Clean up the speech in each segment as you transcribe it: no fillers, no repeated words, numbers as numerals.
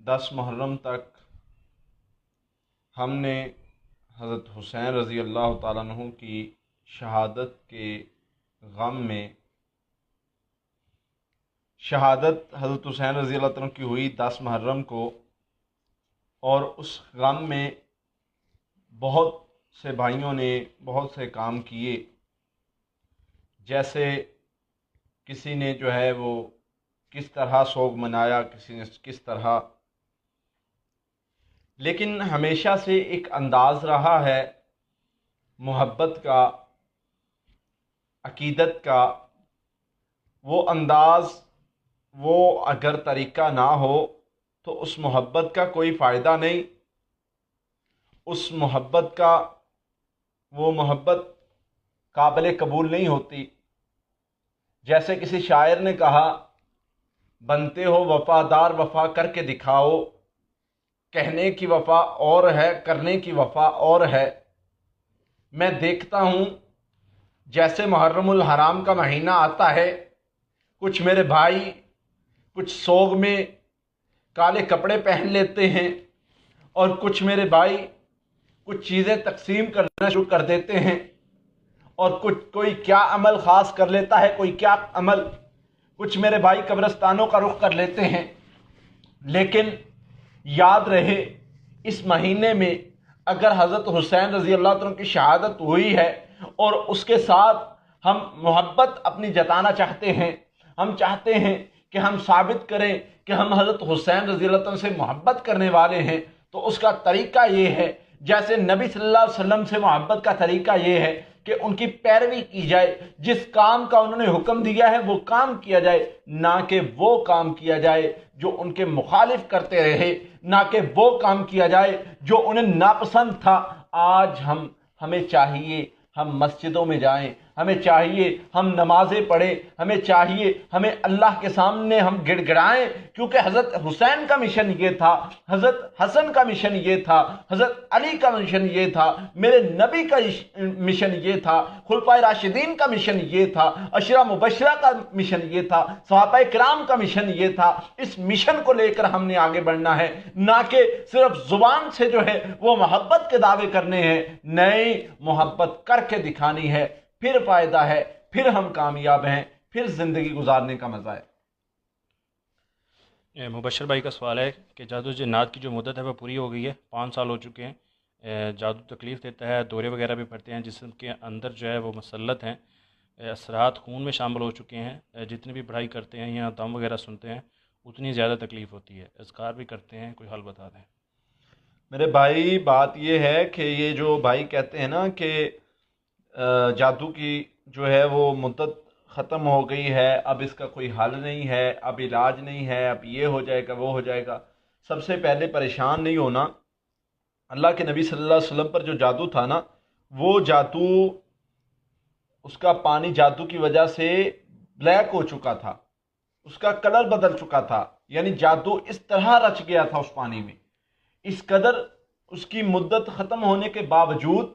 10 محرم تک ہم نے حضرت حسین رضی اللہ تعالیٰ عنہ کی شہادت کے غم میں، شہادت حضرت حسین رضی اللہ تعالیٰ عنہ کی ہوئی 10 محرم کو، اور اس غم میں بہت سے بھائیوں نے بہت سے کام کیے، جیسے کسی نے جو ہے وہ کس طرح سوگ منایا، کسی نے کس طرح، لیکن ہمیشہ سے ایک انداز رہا ہے محبت کا، عقیدت کا۔ وہ انداز، وہ اگر طریقہ نہ ہو تو اس محبت کا کوئی فائدہ نہیں، اس محبت کا، وہ محبت قابل قبول نہیں ہوتی۔ جیسے کسی شاعر نے کہا، بنتے ہو وفادار وفا کر کے دکھاؤ، کہنے کی وفا اور ہے کرنے کی وفا اور ہے۔ میں دیکھتا ہوں جیسے محرم الحرام کا مہینہ آتا ہے، کچھ میرے بھائی کچھ سوگ میں کالے کپڑے پہن لیتے ہیں، اور کچھ میرے بھائی کچھ چیزیں تقسیم کرنا شروع کر دیتے ہیں، اور کوئی کیا عمل خاص کر لیتا ہے، کوئی کیا عمل، کچھ میرے بھائی قبرستانوں کا رخ کر لیتے ہیں۔ لیکن یاد رہے، اس مہینے میں اگر حضرت حسین رضی اللہ عنہ کی شہادت ہوئی ہے اور اس کے ساتھ ہم محبت اپنی جتانا چاہتے ہیں، ہم چاہتے ہیں کہ ہم ثابت کریں کہ ہم حضرت حسین رضی اللہ عنہ سے محبت کرنے والے ہیں، تو اس کا طریقہ یہ ہے، جیسے نبی صلی اللہ علیہ وسلم سے محبت کا طریقہ یہ ہے کہ ان کی پیروی کی جائے، جس کام کا انہوں نے حکم دیا ہے وہ کام کیا جائے، نہ کہ وہ کام کیا جائے جو ان کے مخالف کرتے رہے، نہ کہ وہ کام کیا جائے جو انہیں ناپسند تھا۔ آج ہمیں چاہیے ہم مسجدوں میں جائیں، ہمیں چاہیے ہم نمازیں پڑھیں، ہمیں چاہیے ہمیں اللہ کے سامنے ہم گڑ گڑائیں، کیونکہ حضرت حسین کا مشن یہ تھا، حضرت حسن کا مشن یہ تھا، حضرت علی کا مشن یہ تھا، میرے نبی کا مشن یہ تھا، خلفائے راشدین کا مشن یہ تھا، عشرہ مبشرہ کا مشن یہ تھا، صحابہ کرام کا مشن یہ تھا۔ اس مشن کو لے کر ہم نے آگے بڑھنا ہے، نہ کہ صرف زبان سے جو ہے وہ محبت کے دعوے کرنے ہیں، نئی محبت کر کے دکھانی ہے، پھر فائدہ ہے، پھر ہم کامیاب ہیں، پھر زندگی گزارنے کا مزہ ہے۔ مبشر بھائی کا سوال ہے کہ جادو جنات کی جو مدت ہے وہ پوری ہو گئی ہے، 5 سال ہو چکے ہیں، جادو تکلیف دیتا ہے، دورے وغیرہ بھی پڑتے ہیں، جسم کے اندر جو ہے وہ مسلط ہیں، اثرات خون میں شامل ہو چکے ہیں، جتنی بھی پڑھائی کرتے ہیں یا دم وغیرہ سنتے ہیں اتنی زیادہ تکلیف ہوتی ہے، اذکار بھی کرتے ہیں، کوئی حل بتا دیں۔ میرے بھائی بات یہ ہے کہ یہ جو بھائی کہتے ہیں نا کہ جادو کی جو ہے وہ مدت ختم ہو گئی ہے، اب اس کا کوئی حل نہیں ہے، اب علاج نہیں ہے، اب یہ ہو جائے گا وہ ہو جائے گا، سب سے پہلے پریشان نہیں ہونا۔ اللہ کے نبی صلی اللہ علیہ وسلم پر جو جادو تھا نا، وہ جادو، اس کا پانی جادو کی وجہ سے بلیک ہو چکا تھا، اس کا کلر بدل چکا تھا، یعنی جادو اس طرح رچ گیا تھا اس پانی میں، اس قدر اس کی مدت ختم ہونے کے باوجود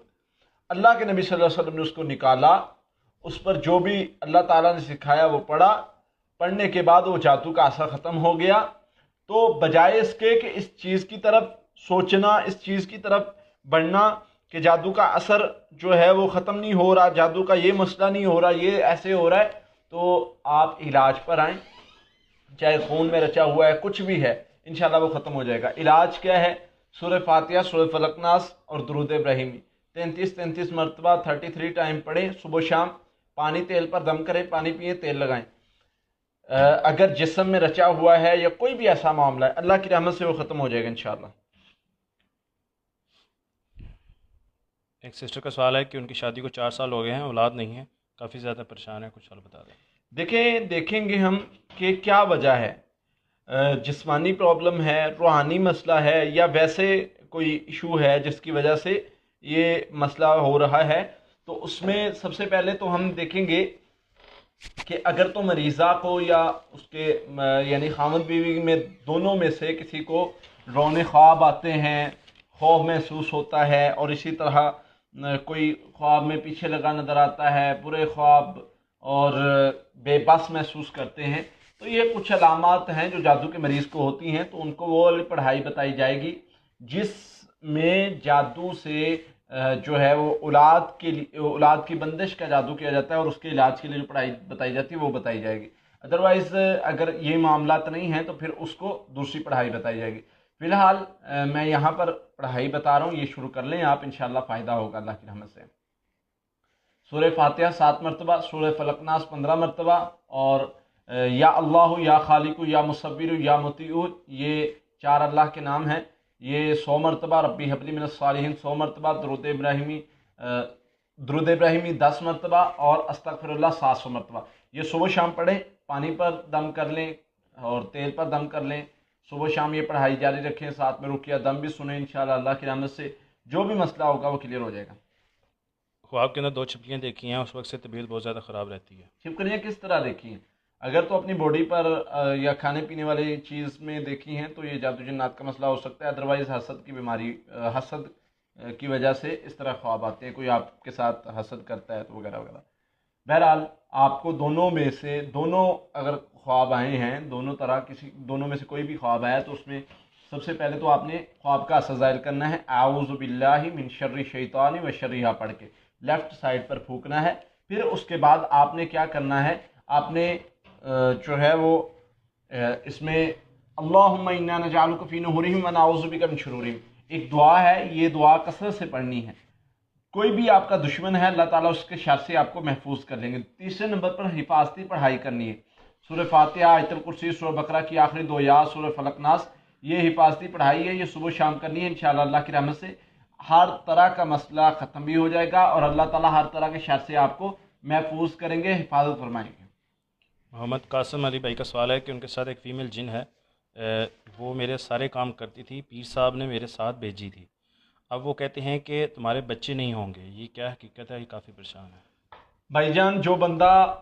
اللہ کے نبی صلی اللہ علیہ وسلم نے اس کو نکالا، اس پر جو بھی اللہ تعالیٰ نے سکھایا وہ پڑھا، پڑھنے کے بعد وہ جادو کا اثر ختم ہو گیا۔ تو بجائے اس کے کہ اس چیز کی طرف سوچنا، اس چیز کی طرف بڑھنا کہ جادو کا اثر جو ہے وہ ختم نہیں ہو رہا، جادو کا یہ مسئلہ نہیں ہو رہا، یہ ایسے ہو رہا ہے، تو آپ علاج پر آئیں، چاہے خون میں رچا ہوا ہے کچھ بھی ہے، انشاءاللہ وہ ختم ہو جائے گا۔ علاج کیا ہے؟ سورہ فاتحہ، سورہ فلق ناس اور درود ابراہیمی 33 مرتبہ 33 ٹائم پڑھیں، صبح شام، پانی تیل پر دم کریں، پانی پئیں، تیل لگائیں۔ اگر جسم میں رچا ہوا ہے یا کوئی بھی ایسا معاملہ ہے، اللہ کی رحمت سے وہ ختم ہو جائے گا انشاءاللہ۔ ایک سسٹر کا سوال ہے کہ ان کی شادی کو 4 سال ہو گئے ہیں، اولاد نہیں ہے، کافی زیادہ پریشان ہے، کچھ حل بتا دیں۔ دیکھیں گے ہم کہ کیا وجہ ہے، جسمانی پرابلم ہے، روحانی مسئلہ ہے، یا ویسے کوئی ایشو ہے جس کی وجہ سے یہ مسئلہ ہو رہا ہے۔ تو اس میں سب سے پہلے تو ہم دیکھیں گے کہ اگر تو مریضہ کو یا اس کے یعنی خامد بیوی میں دونوں میں سے کسی کو رونے خواب آتے ہیں، خوف محسوس ہوتا ہے، اور اسی طرح کوئی خواب میں پیچھے لگا نظر آتا ہے، برے خواب، اور بے بس محسوس کرتے ہیں، تو یہ کچھ علامات ہیں جو جادو کے مریض کو ہوتی ہیں، تو ان کو وہ والی پڑھائی بتائی جائے گی جس میں جادو سے جو ہے وہ اولاد کی بندش کا جادو کیا جاتا ہے، اور اس کے علاج کے لیے جو پڑھائی بتائی جاتی ہے وہ بتائی جائے گی۔ ادروائز اگر یہ معاملات نہیں ہیں تو پھر اس کو دوسری پڑھائی بتائی جائے گی۔ فی الحال میں یہاں پر پڑھائی بتا رہا ہوں، یہ شروع کر لیں آپ، انشاءاللہ فائدہ ہوگا اللہ کی رحمت سے۔ سورہ فاتحہ 7 مرتبہ، سورہ فلق ناس 15 مرتبہ، اور یا اللہ، یا خالق، یا مصور، یا مطیع، یہ 4 اللہ کے نام ہیں، یہ 100 مرتبہ، ربی حبلی من الصالحین 100 مرتبہ، درود ابراہیمی 10 مرتبہ، اور استغفر اللہ 700 مرتبہ۔ یہ صبح شام پڑھیں، پانی پر دم کر لیں اور تیل پر دم کر لیں، صبح شام یہ پڑھائی جاری رکھیں، ساتھ میں رقیہ دم بھی سنیں، انشاءاللہ اللہ کی رحمت سے جو بھی مسئلہ ہوگا وہ کلیئر ہو جائے گا۔ خواب کے اندر 2 چھپکلیاں دیکھی ہیں، اس وقت سے طبیعت بہت زیادہ خراب رہتی ہے۔ چھپکلیاں کس طرح دیکھی ہیں؟ اگر تو اپنی باڈی پر یا کھانے پینے والی چیز میں دیکھی ہیں تو یہ جادو جنات کا مسئلہ ہو سکتا ہے، ادروائز حسد کی بیماری، حسد کی وجہ سے اس طرح خواب آتے ہیں، کوئی آپ کے ساتھ حسد کرتا ہے تو وغیرہ وغیرہ۔ بہرحال آپ کو دونوں اگر خواب آئے ہیں، دونوں میں سے کوئی بھی خواب آیا تو اس میں سب سے پہلے تو آپ نے خواب کا اثر ظاہر کرنا ہے، اعوذ باللہ من شر الشیطان و شرہا پڑھ کے لیفٹ سائڈ پر پھونکنا ہے۔ پھر اس کے بعد آپ نے کیا کرنا ہے، آپ نے جو ہے وہ اس میں اللہم انا نجعلک فی نحورہم ونعوذ بک من شرورہم ایک دعا ہے، یہ دعا کثرت سے پڑھنی ہے۔ کوئی بھی آپ کا دشمن ہے اللہ تعالیٰ اس کے شر سے آپ کو محفوظ کر لیں گے۔ تیسرے نمبر پر حفاظتی پڑھائی کرنی ہے، سورہ فاتحہ، آیت الکرسی، سورہ بقرہ کی آخری 2 آیات، سورہ فلق ناس، یہ حفاظتی پڑھائی ہے، یہ صبح شام کرنی ہے، انشاءاللہ اللہ کی رحمت سے ہر طرح کا مسئلہ ختم بھی ہو جائے گا، اور اللہ تعالیٰ ہر طرح کے شر سے آپ کو محفوظ کریں گے، حفاظت فرمائیں گے۔ محمد قاسم علی بھائی کا سوال ہے کہ ان کے ساتھ ایک فیمیل جن ہے، وہ میرے سارے کام کرتی تھی، پیر صاحب نے میرے ساتھ بھیجی تھی، اب وہ کہتے ہیں کہ تمہارے بچے نہیں ہوں گے، یہ کیا حقیقت ہے؟ یہ کافی پریشان ہے۔ بھائی جان، جو بندہ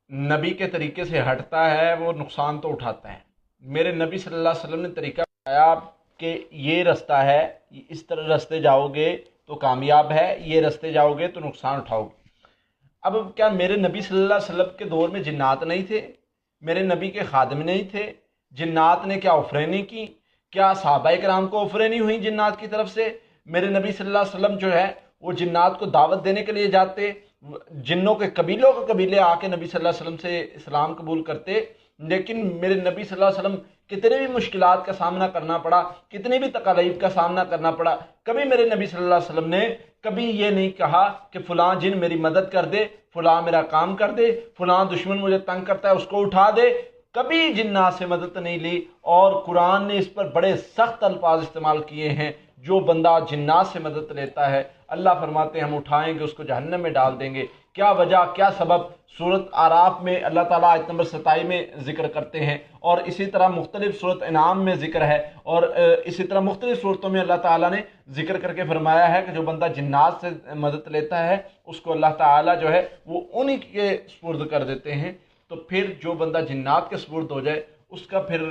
نبی کے طریقے سے ہٹتا ہے وہ نقصان تو اٹھاتا ہے۔ میرے نبی صلی اللہ علیہ وسلم نے طریقہ بتایا کہ یہ رستہ ہے، اس طرح رستے جاؤ گے تو کامیاب ہے، یہ رستے جاؤ گے تو نقصان اٹھاؤ گے۔ اب کیا میرے نبی صلی اللہ علیہ وسلم کے دور میں جنات نہیں تھے؟ میرے نبی کے خادم نہیں تھے؟ جنات نے کیا آفریں نہیں کی؟ کیا صحابہ کرام کو آفریں نہیں ہوئیں جنات کی طرف سے؟ میرے نبی صلی اللہ علیہ وسلم جو ہے وہ جنات کو دعوت دینے کے لیے جاتے، جنوں کے قبیلوں کے قبیلے آ کے نبی صلی اللہ علیہ وسلم سے اسلام قبول کرتے، لیکن میرے نبی صلی اللہ علیہ وسلم کتنے بھی مشکلات کا سامنا کرنا پڑا، کتنی بھی تکالیف کا سامنا کرنا پڑا، کبھی میرے نبی صلی اللہ علیہ وسلم نے کبھی یہ نہیں کہا کہ فلاں جن میری مدد کر دے، فلاں میرا کام کر دے، فلاں دشمن مجھے تنگ کرتا ہے اس کو اٹھا دے، کبھی جنات سے مدد نہیں لی۔ اور قرآن نے اس پر بڑے سخت الفاظ استعمال کیے ہیں، جو بندہ جنات سے مدد لیتا ہے اللہ فرماتے ہیں ہم اٹھائیں گے، اس کو جہنم میں ڈال دیں گے۔ کیا وجہ، کیا سبب؟ سورۃ اعراف میں اللہ تعالیٰ آیت نمبر 27 میں ذکر کرتے ہیں، اور اسی طرح مختلف سورۃ انعام میں ذکر ہے، اور اسی طرح مختلف صورتوں میں اللہ تعالیٰ نے ذکر کر کے فرمایا ہے کہ جو بندہ جنات سے مدد لیتا ہے اس کو اللہ تعالیٰ جو ہے وہ انہی کے سپرد کر دیتے ہیں۔ تو پھر جو بندہ جنات کے سپرد ہو جائے اس کا پھر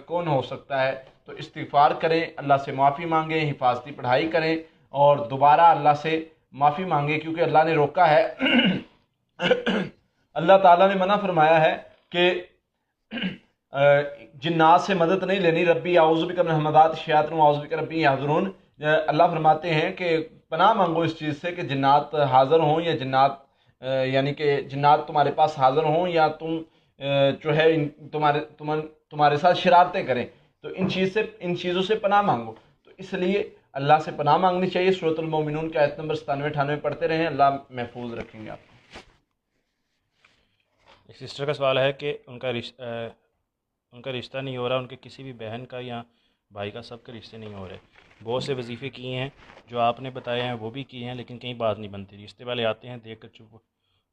کون ہو سکتا ہے؟ تو استغفار کریں، اللہ سے معافی مانگیں، حفاظتی پڑھائی کریں، اور دوبارہ اللہ سے معافی مانگیں، کیونکہ اللہ نے روکا ہے اللہ تعالیٰ نے منع فرمایا ہے کہ جنات سے مدد نہیں لینی، ربی اعوذ بک من همزات الشیاطین واعوذ بک ربی یحضرون۔ اللہ فرماتے ہیں کہ پناہ مانگو اس چیز سے کہ جنات حاضر ہوں، یا جنات یعنی کہ جنات تمہارے پاس حاضر ہوں، یا تم جو ہے تمہارے ساتھ شرارتیں کریں، تو ان چیزوں سے پناہ مانگو۔ تو اس لیے اللہ سے پناہ مانگنی چاہیے۔ سورۃ المومنون کی آیت نمبر 97-98 پڑھتے رہیں، اللہ محفوظ رکھیں گے آپ کو۔ ایک سسٹر کا سوال ہے کہ ان کا رشتہ نہیں ہو رہا، ان کے کسی بھی بہن کا یا بھائی کا، سب کے رشتے نہیں ہو رہے، بہت سے وظیفے کیے ہیں جو آپ نے بتائے ہیں وہ بھی کیے ہیں، لیکن کہیں بات نہیں بنتی، رشتے والے آتے ہیں دیکھ کر چپ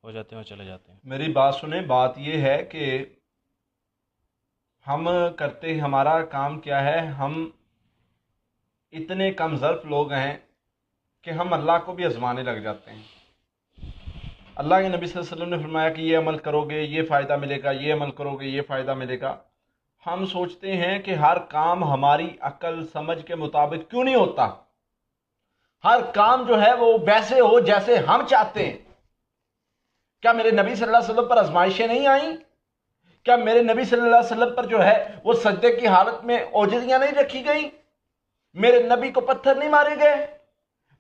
ہو جاتے ہیں اور چلے جاتے ہیں۔ میری بات سنیں، بات یہ ہے کہ ہم کرتے ہمارا کام کیا ہے، ہم اتنے کم ظرف لوگ ہیں کہ ہم اللہ کو بھی آزمانے لگ جاتے ہیں۔ اللہ کے نبی صلی اللہ علیہ وسلم نے فرمایا کہ یہ عمل کرو گے یہ فائدہ ملے گا، یہ عمل کرو گے یہ فائدہ ملے گا۔ ہم سوچتے ہیں کہ ہر کام ہماری عقل سمجھ کے مطابق کیوں نہیں ہوتا، ہر کام جو ہے وہ ویسے ہو جیسے ہم چاہتے ہیں۔ کیا میرے نبی صلی اللہ علیہ وسلم پر آزمائشیں نہیں آئیں؟ کیا میرے نبی صلی اللہ علیہ وسلم پر جو ہے وہ سجدے کی حالت میں اوجریاں نہیں رکھی گئیں؟ میرے نبی کو پتھر نہیں مارے گئے؟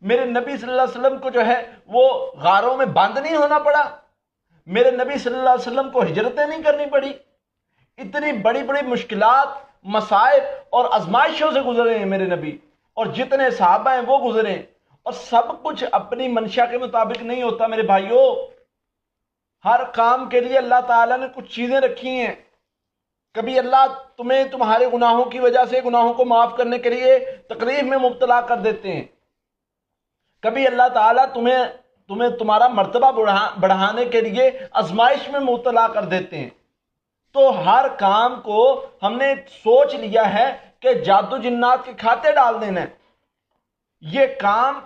میرے نبی صلی اللہ علیہ وسلم کو جو ہے وہ غاروں میں بند نہیں ہونا پڑا؟ میرے نبی صلی اللہ علیہ وسلم کو ہجرتیں نہیں کرنی پڑی؟ اتنی بڑی بڑی مشکلات، مصائب اور آزمائشوں سے گزرے ہیں میرے نبی، اور جتنے صحابہ ہیں وہ گزرے، اور سب کچھ اپنی منشا کے مطابق نہیں ہوتا میرے بھائیوں۔ ہر کام کے لیے اللہ تعالیٰ نے کچھ چیزیں رکھی ہیں۔ کبھی اللہ تمہیں تمہارے گناہوں کی وجہ سے گناہوں کو معاف کرنے کے لیے تکلیف میں مبتلا کر دیتے ہیں، کبھی اللہ تعالیٰ تمہیں تمہارا مرتبہ بڑھانے کے لیے آزمائش میں مبتلا کر دیتے ہیں۔ تو ہر کام کو ہم نے سوچ لیا ہے کہ جادو جنات کے کھاتے ڈال دینا ہے۔ یہ کام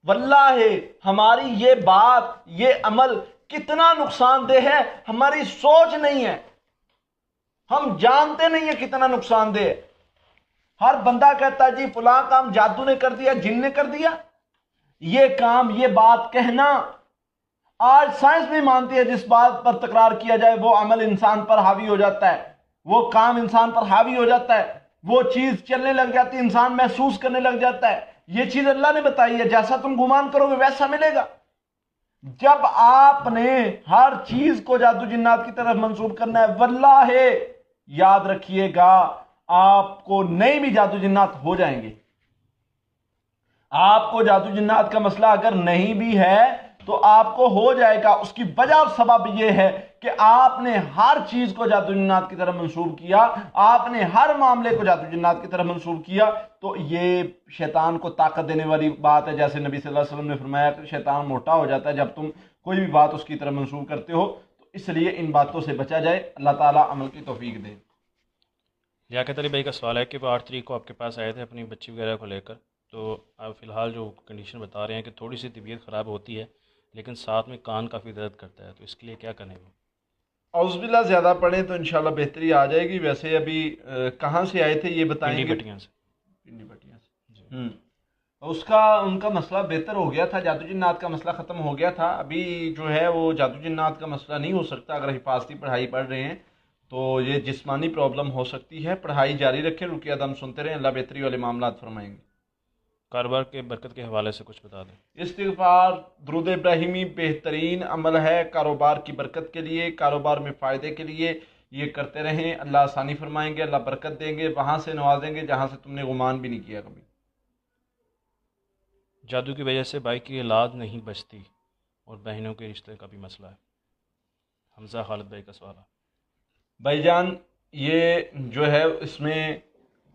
واللہ ہماری یہ بات، یہ عمل کتنا نقصان دہ ہے ہماری سوچ نہیں ہے، ہم جانتے نہیں ہیں کتنا نقصان دہ ہے۔ ہر بندہ کہتا ہے جی فلاں کام جادو نے کر دیا، جن نے کر دیا۔ یہ کام، یہ بات کہنا آج سائنس بھی مانتی ہے، جس بات پر تکرار کیا جائے وہ عمل انسان پر حاوی ہو جاتا ہے، وہ کام انسان پر حاوی ہو جاتا ہے، وہ چیز چلنے لگ جاتی ہے، انسان محسوس کرنے لگ جاتا ہے۔ یہ چیز اللہ نے بتائی ہے، جیسا تم گمان کرو گے ویسا ملے گا۔ جب آپ نے ہر چیز کو جادو جنات کی طرف منسوب کرنا ہے، واللہ یاد رکھیے گا آپ کو نہیں بھی جادو جنات ہو جائیں گے۔ آپ کو جادو جنات کا مسئلہ اگر نہیں بھی ہے تو آپ کو ہو جائے گا۔ اس کی وجہ اور سبب یہ ہے کہ آپ نے ہر چیز کو جادو جنات کی طرف منسوب کیا، آپ نے ہر معاملے کو جادو جنات کی طرف منسوب کیا۔ تو یہ شیطان کو طاقت دینے والی بات ہے، جیسے نبی صلی اللہ علیہ وسلم نے فرمایا کہ شیطان موٹا ہو جاتا ہے جب تم کوئی بھی بات اس کی طرف منسوب کرتے ہو۔ تو اس لیے ان باتوں سے بچا جائے، اللہ تعالیٰ عمل کی توفیق دے۔ لیاقت علی بھائی کا سوال ہے کہ وہ 8 تاریخ کو آپ کے پاس آئے تھے اپنی بچی وغیرہ کو لے کر، تو آپ فی الحال جو کنڈیشن بتا رہے ہیں کہ تھوڑی سی طبیعت خراب ہوتی ہے لیکن ساتھ میں کان کافی درد کرتا ہے، تو اس کے لیے کیا کریں وہ؟ اعوذ باللہ زیادہ پڑھیں تو انشاءاللہ بہتری آ جائے گی۔ ویسے ابھی کہاں سے آئے تھے یہ بتائیں گے؟ پنڈی بٹیاں سے۔ پنڈی بٹیاں سے۔ ان کا مسئلہ بہتر ہو گیا تھا، جادو جنات کا مسئلہ ختم ہو گیا تھا۔ ابھی جو ہے وہ جادو جنات کا مسئلہ نہیں ہو سکتا، اگر حفاظتی پڑھائی پڑھ رہے ہیں تو یہ جسمانی پرابلم ہو سکتی ہے۔ پڑھائی جاری رکھیں، رقیہ دم سنتے رہیں، اللہ بہتری والے معاملات فرمائیں گے۔ کاروبار کے برکت کے حوالے سے کچھ بتا دیں۔ استغفار، درود ابراہیمی بہترین عمل ہے کاروبار کی برکت کے لیے، کاروبار میں فائدے کے لیے۔ یہ کرتے رہیں، اللہ آسانی فرمائیں گے، اللہ برکت دیں گے، وہاں سے نوازیں گے جہاں سے تم نے گمان بھی نہیں کیا کبھی۔ جادو کی وجہ سے بھائی کی اولاد نہیں بچتی اور بہنوں کے رشتے کا بھی مسئلہ ہے، حمزہ خالد بھائی کا سوال ہے۔ بھائی جان یہ جو ہے اس میں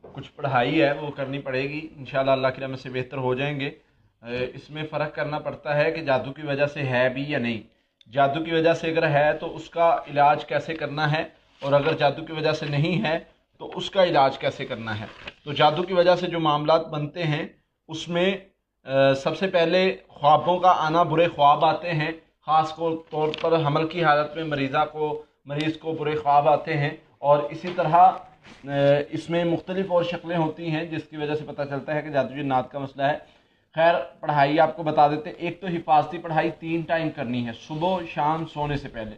کچھ پڑھائی ہے وہ کرنی پڑے گی، انشاءاللہ اللہ کی رحمت سے بہتر ہو جائیں گے۔ اس میں فرق کرنا پڑتا ہے کہ جادو کی وجہ سے ہے بھی یا نہیں۔ جادو کی وجہ سے اگر ہے تو اس کا علاج کیسے کرنا ہے، اور اگر جادو کی وجہ سے نہیں ہے تو اس کا علاج کیسے کرنا ہے۔ تو جادو کی وجہ سے جو معاملات بنتے ہیں اس میں سب سے پہلے خوابوں کا آنا، برے خواب آتے ہیں، خاص طور پر حمل کی حالت میں مریض کو برے خواب آتے ہیں، اور اسی طرح اس میں مختلف اور شکلیں ہوتی ہیں جس کی وجہ سے پتہ چلتا ہے کہ جادو جنات کا مسئلہ ہے۔ خیر پڑھائی آپ کو بتا دیتے ہیں۔ ایک تو حفاظتی پڑھائی 3 ٹائم کرنی ہے، صبح شام سونے سے پہلے۔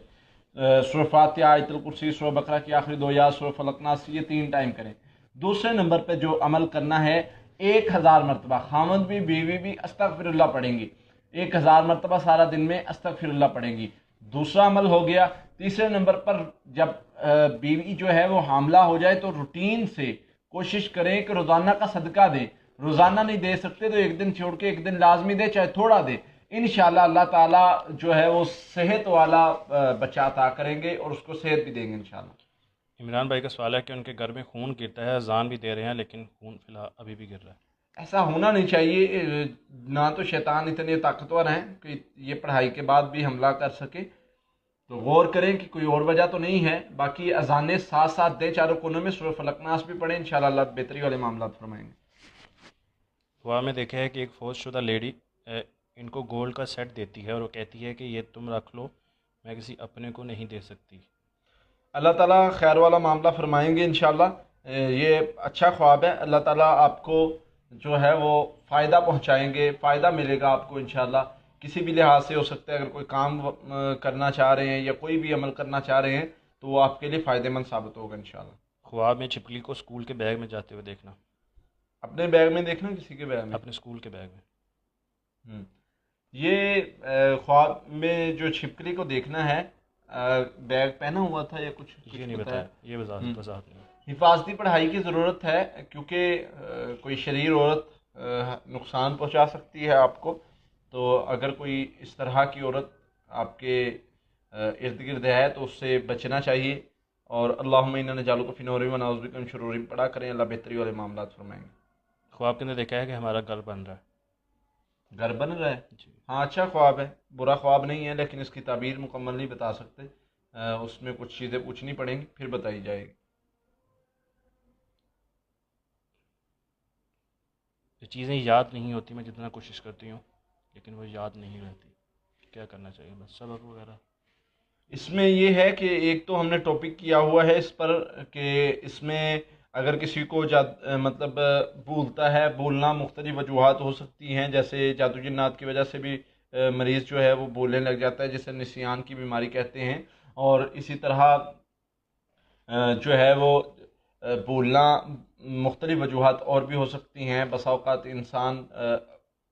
سورہ فاتحہ، آیت الکرسی، سورہ بقرہ کی آخری 2 آیات، سورہ فلق ناس، یہ 3 ٹائم کریں۔ دوسرے نمبر پہ جو عمل کرنا ہے، 1000 مرتبہ خامند بھی بیوی بھی استغفر اللہ پڑھیں گی، 1000 مرتبہ سارا دن میں استغفر اللہ پڑھیں گی۔ دوسرا عمل ہو گیا۔ تیسرے نمبر پر جب بیوی جو ہے وہ حاملہ ہو جائے تو روٹین سے کوشش کریں کہ روزانہ کا صدقہ دیں۔ روزانہ نہیں دے سکتے تو ایک دن چھوڑ کے ایک دن لازمی دے، چاہے تھوڑا دے۔ انشاءاللہ اللہ تعالیٰ جو ہے وہ صحت والا بچہ عطا کریں گے اور اس کو صحت بھی دیں گے انشاءاللہ۔ عمران بھائی کا سوال ہے کہ ان کے گھر میں خون گرتا ہے، اذان بھی دے رہے ہیں لیکن خون فی الحال ابھی بھی گر رہا ہے۔ ایسا ہونا نہیں چاہیے، نہ تو شیطان اتنے طاقتور ہیں کہ یہ پڑھائی کے بعد بھی حملہ کر سکے، تو غور کریں کہ کوئی اور وجہ تو نہیں ہے۔ باقی اذانیں ساتھ ساتھ دیں چاروں کونوں میں، سورہ فلق ناس بھی پڑھیں، انشاءاللہ اللہ بہتری والے معاملات فرمائیں گے۔ وہاں میں دیکھا ہے کہ ایک فوج شدہ لیڈی ان کو گولڈ کا سیٹ دیتی ہے اور وہ کہتی ہے کہ یہ تم رکھ لو، میں کسی اپنے کو نہیں دے سکتی۔ اللہ تعالیٰ خیر والا معاملہ فرمائیں گے انشاءاللہ۔ یہ اچھا خواب ہے، اللہ تعالیٰ آپ کو جو ہے وہ فائدہ پہنچائیں گے، فائدہ ملے گا آپ کو انشاءاللہ۔ کسی بھی لحاظ سے ہو سکتا ہے، اگر کوئی کام کرنا چاہ رہے ہیں یا کوئی بھی عمل کرنا چاہ رہے ہیں تو وہ آپ کے لیے فائدہ مند ثابت ہوگا انشاءاللہ۔ خواب میں چھپکلی کو اسکول کے بیگ میں جاتے ہوئے دیکھنا، اپنے بیگ میں دیکھنا کسی کے بیگ میں؟ اپنے اسکول کے بیگ میں۔ ہوں۔ یہ خواب میں جو چھپکلی کو دیکھنا ہے، بیگ پہنا ہوا تھا یا کچھ یہ کچھ نہیں بتایا؟ بتایا، یہ ہوں۔ وضاحت نہیں۔ حفاظتی پڑھائی کی ضرورت ہے، کیونکہ کوئی شریر عورت نقصان پہنچا سکتی ہے آپ کو، تو اگر کوئی اس طرح کی عورت آپ کے ارد گرد ہے تو اس سے بچنا چاہیے، اور اللہم انا نجعلک فی نحورہم ونعوذ بک من شرورہم پڑھا کریں، اللہ بہتری والے معاملات فرمائیں گے۔ خواب کے اندر دیکھا ہے کہ ہمارا گھر بن رہا گھر بن رہا ہے؟ ہے۔ جی۔ ہاں، اچھا خواب ہے، برا خواب نہیں ہے، لیکن اس کی تعبیر مکمل نہیں بتا سکتے، اس میں کچھ چیزیں پوچھنی پڑیں گی پھر بتائی جائے گی۔ یہ چیزیں یاد نہیں ہوتی، میں جتنا کوشش کرتی ہوں لیکن وہ یاد نہیں رہتی، کیا کرنا چاہیے؟ بس سبق وغیرہ۔ اس میں یہ ہے کہ ایک تو ہم نے ٹاپک کیا ہوا ہے اس پر کہ اس میں اگر کسی کو مطلب بھولتا ہے، بھولنا مختلف وجوہات ہو سکتی ہیں، جیسے جادو جنات کی وجہ سے بھی مریض جو ہے وہ بولنے لگ جاتا ہے، جسے نسیان کی بیماری کہتے ہیں، اور اسی طرح جو ہے وہ بولنا مختلف وجوہات اور بھی ہو سکتی ہیں۔ بسا اوقات انسان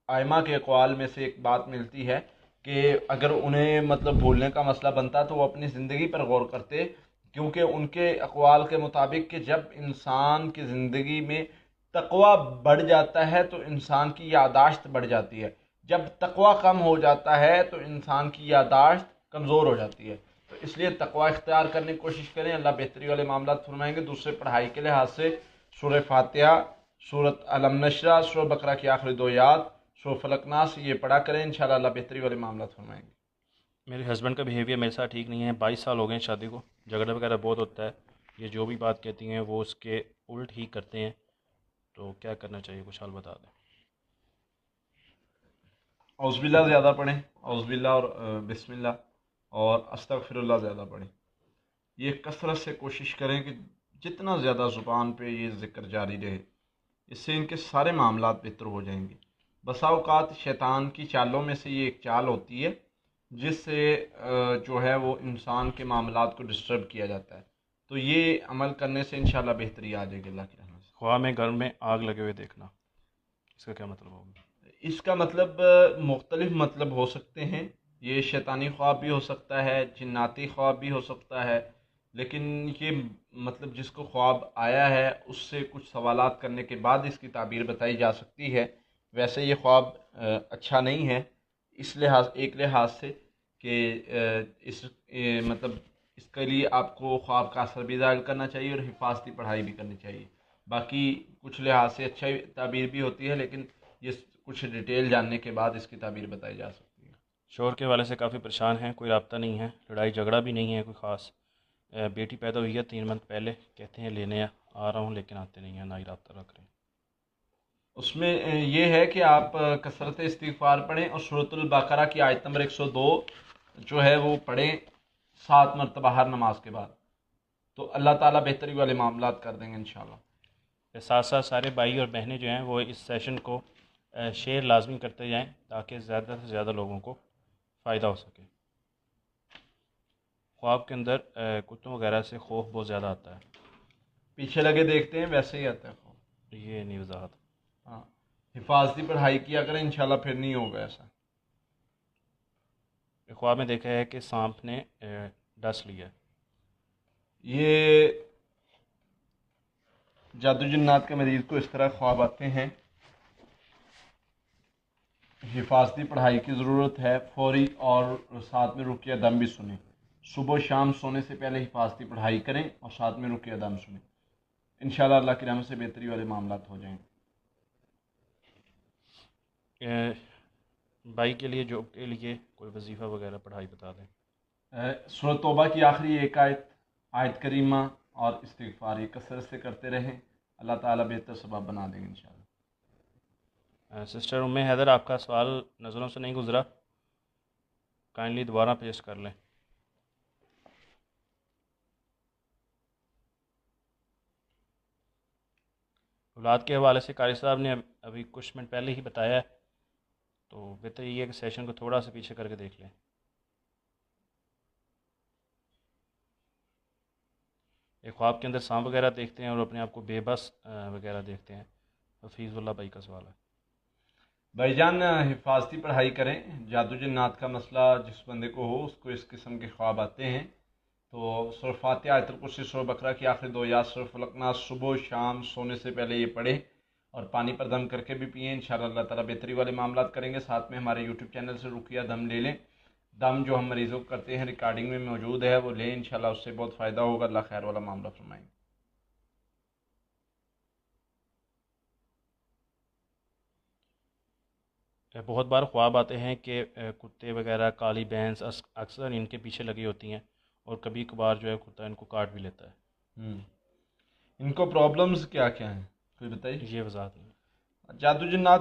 آئمہ کے اقوال میں سے ایک بات ملتی ہے کہ اگر انہیں مطلب بھولنے کا مسئلہ بنتا تو وہ اپنی زندگی پر غور کرتے، کیونکہ ان کے اقوال کے مطابق کہ جب انسان کی زندگی میں تقوی بڑھ جاتا ہے تو انسان کی یادداشت بڑھ جاتی ہے، جب تقوی کم ہو جاتا ہے تو انسان کی یادداشت کمزور ہو جاتی ہے، تو اس لیے تقوی اختیار کرنے کی کوشش کریں، اللہ بہتری والے معاملات فرمائیں گے۔ دوسرے پڑھائی کے لحاظ سے سورہ فاتحہ، سورۃ علم نشرہ، سورہ بقرہ کی آخری دو آیات، سورہ فلق ناس، یہ پڑھا کریں، انشاءاللہ اللہ بہتری والے معاملات فرمائیں گے۔ میرے ہسبینڈ کا بیہیویئر میرے ساتھ ٹھیک نہیں ہے، 22 سال ہو گئے ہیں شادی کو، جھگڑا وغیرہ بہت ہوتا ہے، یہ جو بھی بات کہتی ہیں وہ اس کے الٹ ہی کرتے ہیں، تو کیا کرنا چاہیے؟ کچھ حل بتا دیں۔ اعوذ باللہ زیادہ پڑھیں، اعوذ باللہ اور بسم اللہ اور استغفر اللہ زیادہ پڑھیں۔ یہ کثرت سے کوشش کریں کہ جتنا زیادہ زبان پہ یہ ذکر جاری رہے، اس سے ان کے سارے معاملات بہتر ہو جائیں گے۔ بسا اوقات شیطان کی چالوں میں سے یہ ایک چال ہوتی ہے جس سے جو ہے وہ انسان کے معاملات کو ڈسٹرب کیا جاتا ہے، تو یہ عمل کرنے سے انشاءاللہ بہتری آ جائے گی اللہ کی رحمت سے۔ خواب میں گھر میں آگ لگے ہوئے دیکھنا، اس کا کیا مطلب ہوگا؟ اس کا مطلب مختلف مطلب ہو سکتے ہیں، یہ شیطانی خواب بھی ہو سکتا ہے، جناتی خواب بھی ہو سکتا ہے، لیکن یہ مطلب جس کو خواب آیا ہے اس سے کچھ سوالات کرنے کے بعد اس کی تعبیر بتائی جا سکتی ہے۔ ویسے یہ خواب اچھا نہیں ہے اس لحاظ، ایک لحاظ سے کہ اس مطلب اس کے لیے آپ کو خواب کا اثر بھی ظاہر کرنا چاہیے اور حفاظتی پڑھائی بھی کرنی چاہیے۔ باقی کچھ لحاظ سے اچھا تعبیر بھی ہوتی ہے، لیکن یہ کچھ ڈیٹیل جاننے کے بعد اس کی تعبیر بتائی جا سکتی ہے۔ شوہر کے حوالے سے کافی پریشان ہیں، کوئی رابطہ نہیں ہے، لڑائی جھگڑا بھی نہیں ہے کوئی خاص، بیٹی پیدا ہوئی ہے 3 منتھ پہلے، کہتے ہیں لینے آ رہا ہوں لیکن آتے نہیں ہیں، نہ ہی رابطہ رکھ رہے ہیں۔ اس میں یہ ہے کہ آپ کثرت استغفار پڑھیں اور سورۃ البقرہ کی آیت نمبر 102 جو ہے وہ پڑھیں 7 مرتبہ ہر نماز کے بعد، تو اللہ تعالیٰ بہتری والے معاملات کر دیں گے انشاءاللہ۔ ساتھ ساتھ سارے بھائی اور بہنیں جو ہیں وہ اس سیشن کو شیئر لازمی کرتے جائیں تاکہ زیادہ سے زیادہ لوگوں کو فائدہ ہو سکے۔ خواب کے اندر کتوں وغیرہ سے خوف بہت زیادہ آتا ہے، پیچھے لگے دیکھتے ہیں ویسے ہی آتا ہے خوف۔ یہ نہیں وضاحت۔ ہاں، حفاظتی پڑھائی کیا کریں، انشاءاللہ پھر نہیں ہوگا ایسا۔ خواب میں دیکھا ہے کہ سانپ نے ڈس لیا ہے۔ یہ جادو جنات کے مریض کو اس طرح خواب آتے ہیں، حفاظتی پڑھائی کی ضرورت ہے فوری، اور ساتھ میں رقیہ دم بھی سنیں، صبح و شام سونے سے پہلے حفاظتی پڑھائی کریں اور ساتھ میں رقیہ دم سنیں، انشاءاللہ اللہ کی رحمت سے بہتری والے معاملات ہو جائیں گے۔ بھائی کے لیے جاب کے لیے کوئی وظیفہ وغیرہ پڑھائی بتا دیں۔ سورۃ توبہ کی آخری ایک آیت کریمہ اور استغفار یہ کثرت سے کرتے رہیں، اللہ تعالیٰ بہتر سبب بنا دیں گے انشاءاللہ۔ سسٹر ام حیدر، آپ کا سوال نظروں سے نہیں گزرا، کائنڈلی دوبارہ پیش کر لیں۔ اولاد کے حوالے سے قاری صاحب نے ابھی کچھ منٹ پہلے ہی بتایا ہے، تو بہتر یہ ہے کہ سیشن کو تھوڑا سا پیچھے کر کے دیکھ لیں۔ ایک خواب کے اندر سانپ وغیرہ دیکھتے ہیں اور اپنے آپ کو بے بس وغیرہ دیکھتے ہیں. حفیظ اللہ بھائی کا سوال ہے. بھائی جان حفاظتی پڑھائی کریں. جادو جنات کا مسئلہ جس بندے کو ہو اس کو اس قسم کے خواب آتے ہیں تو سورہ فاتحہ آیت الکرسی سورہ بقرہ کی آخری دو آیات سورہ فلق ناس صبح و شام سونے سے پہلے یہ پڑھیں اور پانی پر دم کر کے بھی پئیں. انشاءاللہ اللہ تعالیٰ بہتری والے معاملات کریں گے. ساتھ میں ہمارے یوٹیوب چینل سے رقیہ دم لے لیں. دم جو ہم مریضوں کو کرتے ہیں ریکارڈنگ میں موجود ہے وہ لیں. انشاءاللہ اس سے بہت فائدہ ہوگا. اللہ خیر والا معاملہ فرمائیں. بہت بار خواب آتے ہیں کہ کتے وغیرہ کالی بھینس اکثر ان کے پیچھے لگی ہوتی ہیں اور کبھی کبھار جو ہے کتا ان کو کاٹ بھی لیتا ہے. ان کو پرابلمز کیا کیا ہیں کوئی بتائیے. یہ وضاحت نہیں. جادو جنات